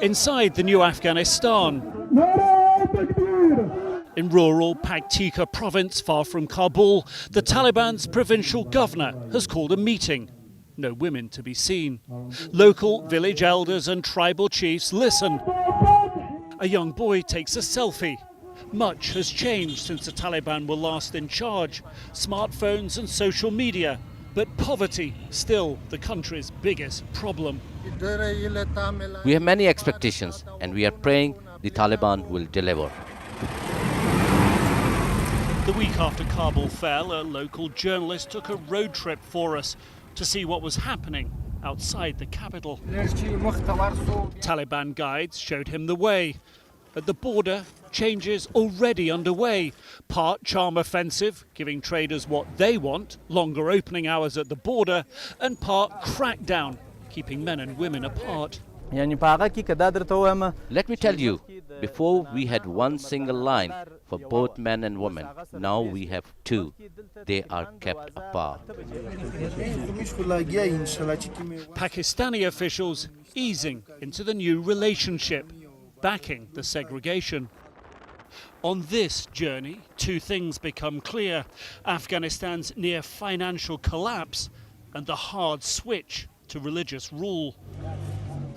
Inside the new Afghanistan, in rural Bktika province far from Kabul, the Taliban's provincial governor has called a meeting. No women to be seen. Local village elders and tribal chiefs listen. A young boy takes a selfie. Much has changed since the Taliban were last in charge. Smartphones and social media. But poverty, still the country's biggest problem. We have many expectations and we are praying the Taliban will deliver. The week after Kabul fell, a local journalist took a road trip for us to see what was happening outside the capital. Taliban guides showed him the way. At the border, changes already underway. Part charm offensive, giving traders what they want, longer opening hours at the border, and part crackdown, keeping men and women apart. Let me tell you, before we had one single line for both men and women. Now we have two. They are kept apart. Pakistani officials easing into the new relationship, backing the segregation. On this journey, two things become clear: Afghanistan's near financial collapse and the hard switch to religious rule.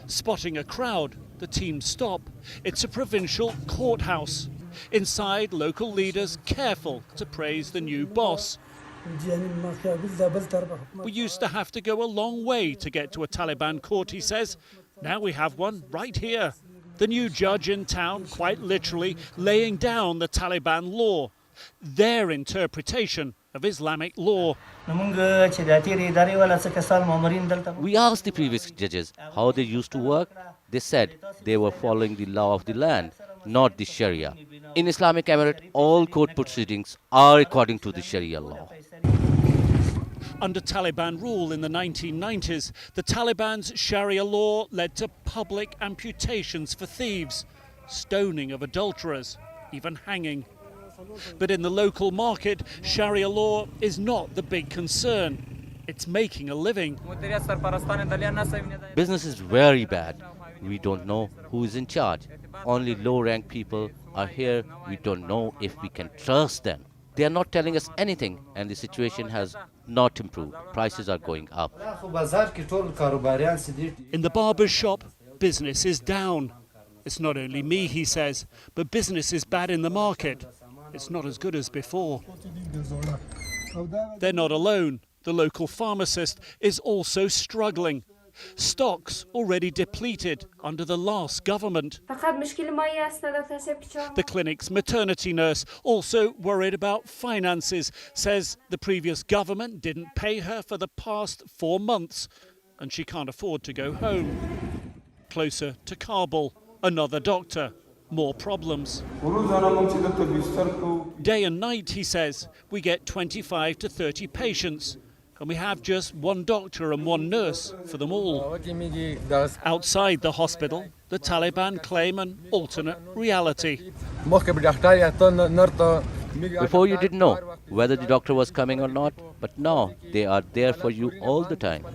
Spotting a crowd, the team stop. It's a provincial courthouse. Inside, local leaders careful to praise the new boss. We used to have to go a long way to get to a Taliban court, he says. Now we have one right here. The new judge in town, quite literally, laying down the Taliban law, their interpretation of Islamic law. We asked the previous judges how they used to work. They said they were following the law of the land, not the Sharia. In Islamic Emirate, all court proceedings are according to the Sharia law. Under Taliban rule in the 1990s, the Taliban's Sharia law led to public amputations for thieves, stoning of adulterers, even hanging. But in the local market, Sharia law is not the big concern. It's making a living. Business is very bad. We don't know who is in charge. Only low-ranked people are here. We don't know if we can trust them. They are not telling us anything, and the situation has not improved. Prices are going up. In the barber's shop, business is down. It's not only me, he says, but business is bad in the market. It's not as good as before. They're not alone. The local pharmacist is also struggling. Stocks already depleted under the last government. The clinic's maternity nurse, also worried about finances, says the previous government didn't pay her for the past 4 months and she can't afford to go home. Closer to Kabul, another doctor. More problems. Day and night, he says, we get 25 to 30 patients, and we have just one doctor and one nurse for them all. Outside the hospital, the Taliban claim an alternate reality. Before you didn't know whether the doctor was coming or not, but now they are there for you all the time.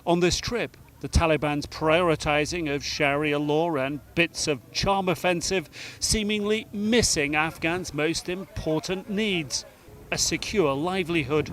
On this trip, the Taliban's prioritizing of Sharia law and bits of charm offensive seemingly missing Afghans' most important needs: a secure livelihood.